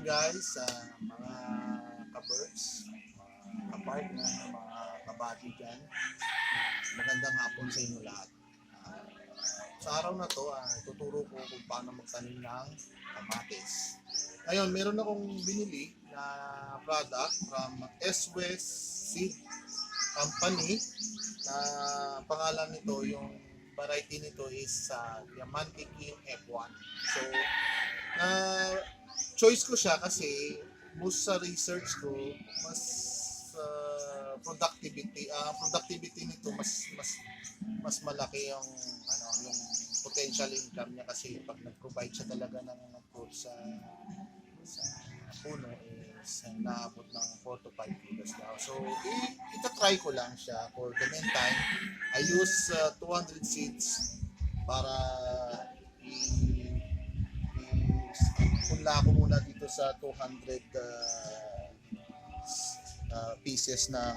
morning guys, mga ka-birds, mga ka-partner, mga kabady dyan. Magandang hapon sa inyo lahat. Ah, sa araw na to, tuturo ko kung paano magtanim ng kamatis. Ngayon, meron akong binili na product from S-West Seed Company na pangalan nito, yung variety nito is Diamante King F1. So, na choice ko siya kasi most sa research ko mas productivity nito mas malaki yung potential income niya kasi pag nag-provide siya talaga ng fruit sa puno is naabot ng 4 to 5 kilos daw. So ita-try ko lang siya for the meantime. I use 200 seeds para punla ako muna dito sa 200 pieces ng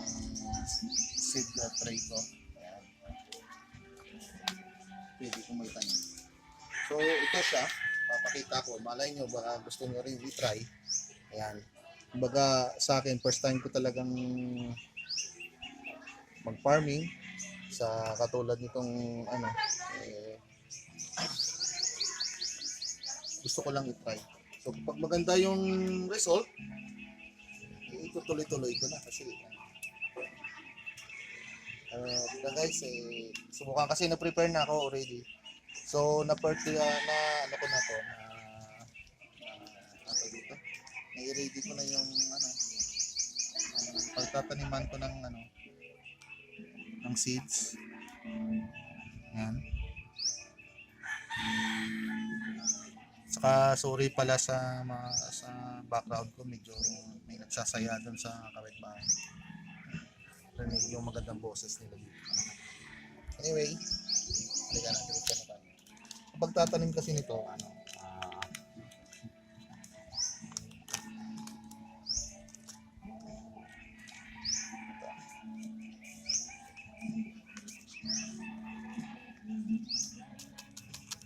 seed tray ko. Ayan. Pwede ko may tanim. So ito siya, papakita ko. Malay nyo, baka gusto nyo rin i-try. Ayan. Kumbaga sa akin, first time ko talagang mag-farming sa katulad nitong gusto ko lang i-try. So pag maganda yung result, itutuloy-tuloy ko na kasi guys, subukan kasi na-prepare na ako already. So na ano ko na to dito. Na-ready ko na yung pagtataniman ko ng seeds. Yan. Saka sorry pala sa background ko, medyo may nagsasaya doon sa kapitbahay. Rinig yung magandang boses nila dito. Anyway, halika na, diretso na tayo. Kapag tatanim kasi nito,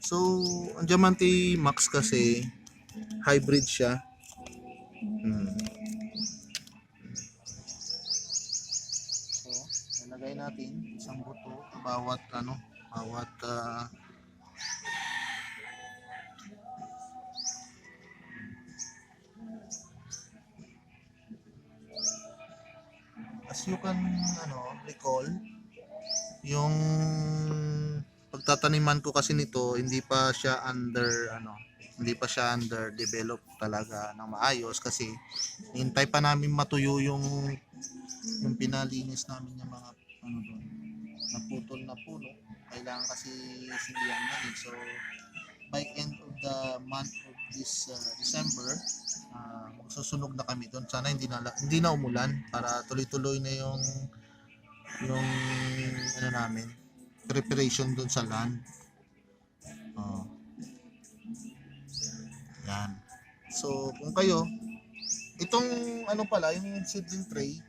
so, ang Diamante Max kasi hybrid siya. So, nilagay natin isang buto bawat as you can recall, yung pagtataniman ko kasi nito hindi pa siya under develop talaga ng maayos kasi hintay pa namin matuyo yung pinalinis namin yung mga doon naputol na puno. Kailangan kasi silihan na so by end of the month of this December, susunog na kami doon. Sana hindi na umulan para tuloy-tuloy na yung namin preparation doon sa land. Yan. So kung kayo itong yung seedling tray,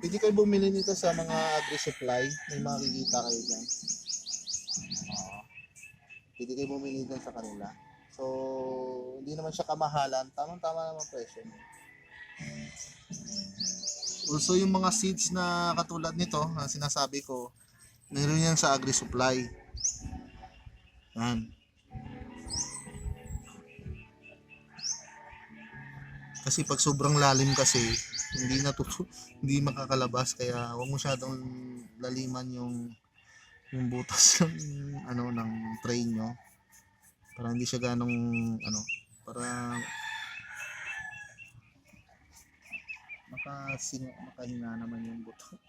pwede kayo bumili nito sa mga agri-supply, may makikita kayo dyan. Pwede kayo bumili dyan sa kanila. So hindi naman siya kamahalan, tamang-tama naman presyo. Also yung mga seeds na katulad nito na sinasabi ko, meron yan sa agri-supply. Yan. Kasi pag sobrang lalim kasi hindi makakalabas, kaya huwag masyadong laliman yung butas ng tray nyo para hindi siya ganong para makahinga naman yung buto.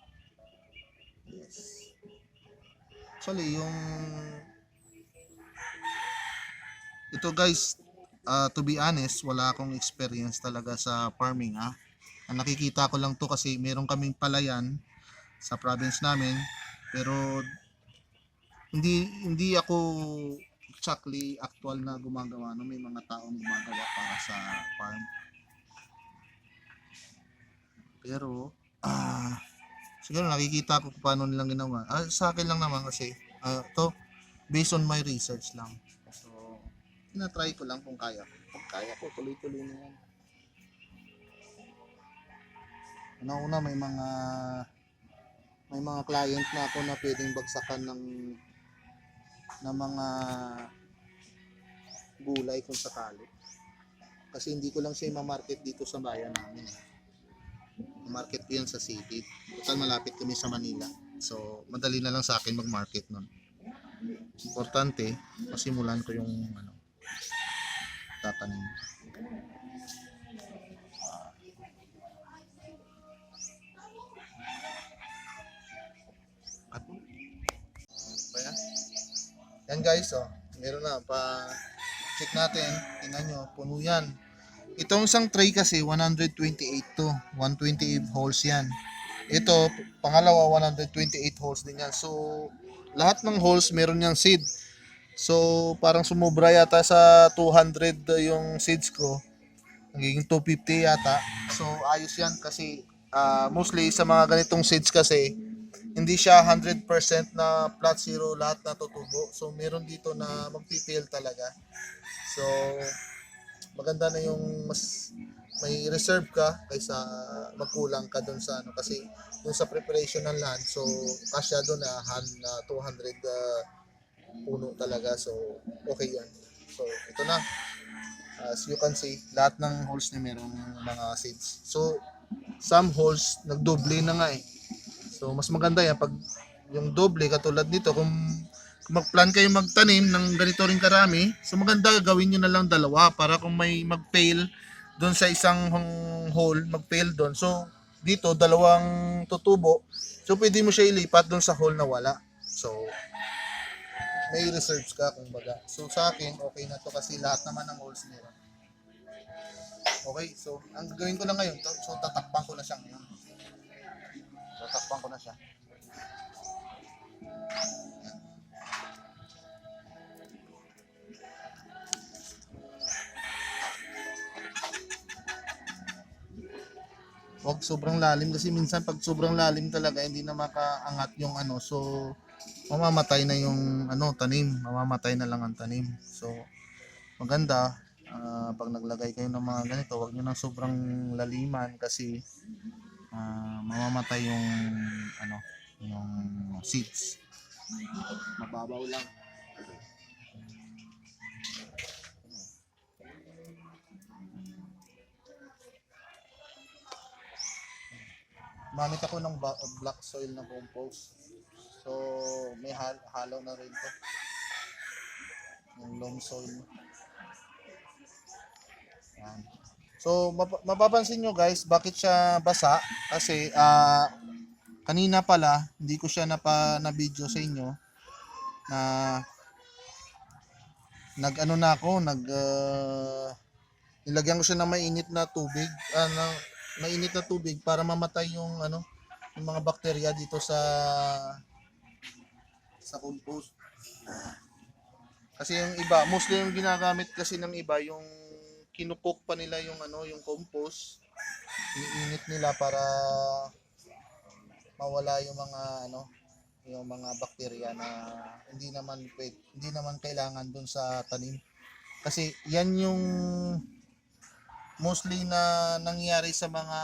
Yes. Actually ito guys, to be honest, wala akong experience talaga sa farming. Ang nakikita ko lang to kasi meron kaming palayan sa province namin, pero hindi ako exactly actual na gumagawa, may mga taong gumagawa para sa farm. Pero siguro nakikita ko kung paano nilang ginawa. Sa akin lang naman kasi to based on my research lang. So, tinatry ko lang kung kaya ko. Kung kaya ko, tuloy-tuloy na yan. Una-una may mga client na ako na pwedeng bagsakan ng mga gulay kung sakali. Kasi hindi ko lang siya ma-market dito sa bayan namin. Ma-market ko yan sa city. Total malapit kami sa Manila. So, madali na lang sa akin mag-market nun. Importante, masimulan ko yung tatanim. Kaya, yan guys, meron na check natin, tingnan nyo, puno yan. Itong isang tray kasi 128 to, 128 holes yan. Ito, pangalawa 128 holes din yan. So, lahat ng holes meron yang seed. So, parang sumobra yata sa 200 yung seeds ko. Nagiging 250 yata. So, ayos yan kasi mostly sa mga ganitong seeds kasi hindi siya 100% na flat zero lahat na tutubo. So, meron dito na magpipil talaga. So, maganda na yung mas may reserve ka kaysa magkulang ka doon sa kasi doon sa preparation ng land, so kasya doon na 200 puno talaga, so okay yan. So ito na, as you can see, lahat ng holes na merong mga seeds. So some holes nagdoble na nga eh. So mas maganda yan pag yung doble katulad nito. Kung mag-plan kayo magtanim ng ganito rin karami, so maganda gawin nyo na lang dalawa para kung may mag-fail doon sa isang hole, mag-fail doon. So dito dalawang tutubo. So pwede mo siya ilipat doon sa hole na wala. So may reserves ka kumbaga. So sa akin okay na to kasi lahat naman ng holes meron. Okay, so ang gagawin ko lang ngayon, so tatakpan ko na siya ngayon. Tatakpan ko na siya. Huwag sobrang lalim kasi minsan pag sobrang lalim talaga hindi na makaangat yung so mamamatay na yung tanim, mamamatay na lang ang tanim. So maganda pag naglagay kayo ng mga ganito, huwag niyo nang sobrang laliman kasi mamamatay yung yung seeds. Mababaw lang. Gumamit ako ng black soil na compost. So, may halo na rin to. Yung loam soil. Yan. So, mapapansin nyo guys, bakit siya basa? Kasi, kanina pala, hindi ko siya na-video sa inyo na nilagyan ko siya ng mainit na tubig, mainit na tubig para mamatay yung yung mga bakterya dito sa compost. Kasi yung iba, mostly yung ginagamit kasi ng iba yung kinukok pa nila yung yung compost. Iniinit nila para mawala yung mga yung mga bakterya na hindi naman kailangan doon sa tanim. Kasi yan yung mostly na nangyayari sa mga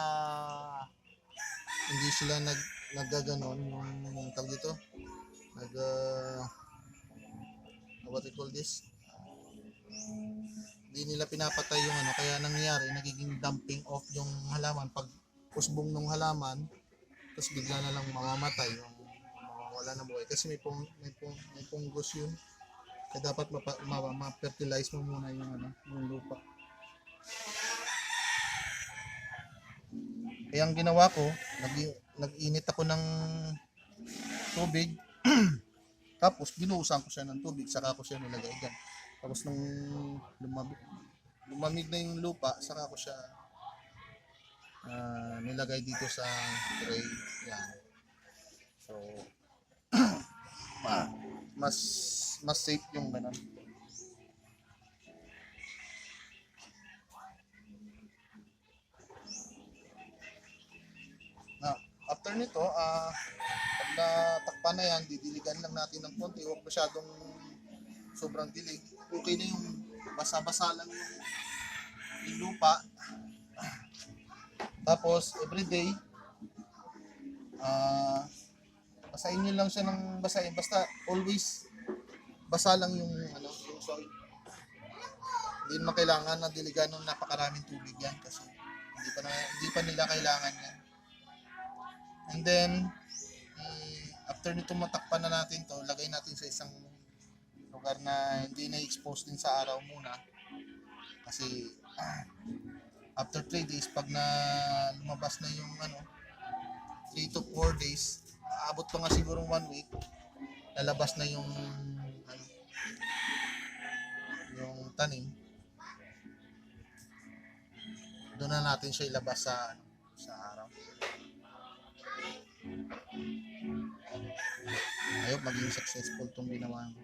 hindi sila naggaganon yung tawag dito what do you call this, hindi nila pinapatay yung kaya nangyayari nagiging dumping off yung halaman pag usbong ng halaman, tapos bigla na lang mamamatay yung wala na buhay kasi may fungus yun, kaya dapat ma-fertilize mo muna yung lupa. Kaya ang ginawa ko, nag-init ako ng tubig tapos binuhusan ko siya ng tubig, saka ko siya nilagay dyan. Tapos nung lumamig na yung lupa, saka ko siya nilagay dito sa tray. Yan. So, mas safe yung ganun. After nito, pag natakpan na yan, didiligan lang natin ng konti. Huwag masyadong sobrang dilig. Okay na yung basa-basa lang yung lupa. Tapos, everyday, Basahin nyo lang siya ng basahin. Basta always basa lang yung yung soil. Hindi naman kailangan na diligan ng napakaraming tubig yan kasi hindi pa nila kailangan yan. And then after nito matakpan na natin to, lagay natin sa isang lugar na hindi na-expose din sa araw muna. Kasi after 3 days pag na lumabas na yung 3 to 4 days, aabot pa nga siguro 1 week, lalabas na yung yung tanim. Doon na natin siya ilabas sa araw. Ayun, maging successful tong ginawa ko.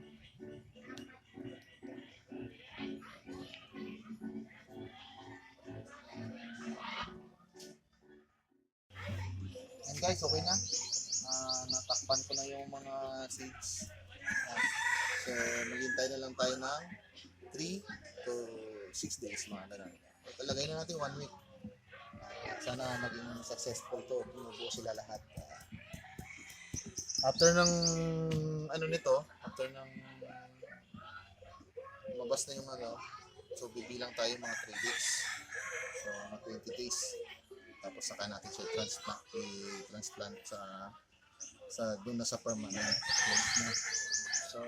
And guys, okay na. Natakpan ko na yung mga seeds. So, maghintay na lang tayo ng 3 to 6 days mga ganun. Talagay na natin 1 week. Sana maging successful to. Pinubuo sila lahat. After ng after ng lumabas na yung so bibilang tayo mga 3 weeks. So, mga 20 days. Tapos saka natin siya transplant sa doon na sa permanent place na. So,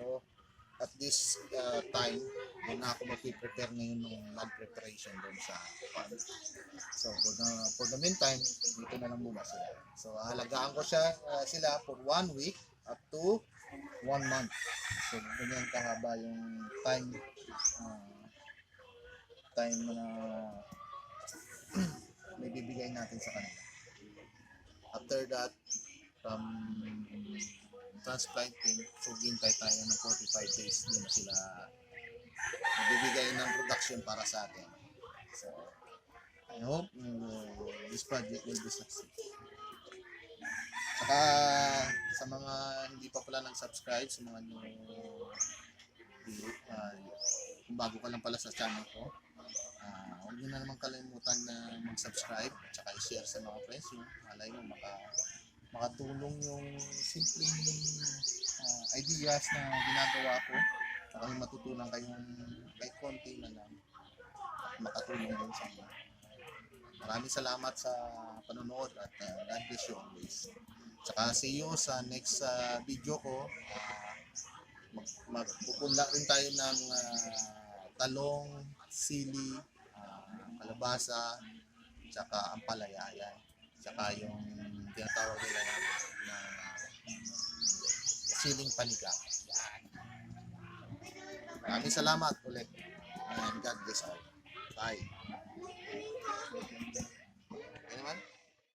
at this time, doon na ako mag-prepare ngayon ng land preparation doon sa farm. So, for the meantime, dito na lang muna sila. So, halagaan ko sila for 1 week up to 1 month. So, ganyan kahaba yung time na may bibigay natin sa kanila. After that, from transplanting, so hintay tayo ng 45 days din sila magbibigay ng production para sa atin. So, I hope this project will be successful. Saka sa mga hindi pa pala nag-subscribe, sa mga kung bago ka lang pala sa channel ko, huwag nyo na naman kalimutan na mag-subscribe at saka i-share sa mga friends nyo. Malay mo makatulong yung simpleng ideas na ginagawa ko. Saka may matutunan kayong kahit konti na lang at makatulong din sa inyo. Maraming salamat sa panonood at God bless you always. Saka see you sa next video ko. Magpupunla rin tayo ng talong, sili, kalabasa, saka ampalaya yan. Saka yung tinatawag nila na siling paniga. Maraming salamat ulit. And God bless all. Bye. Okay naman?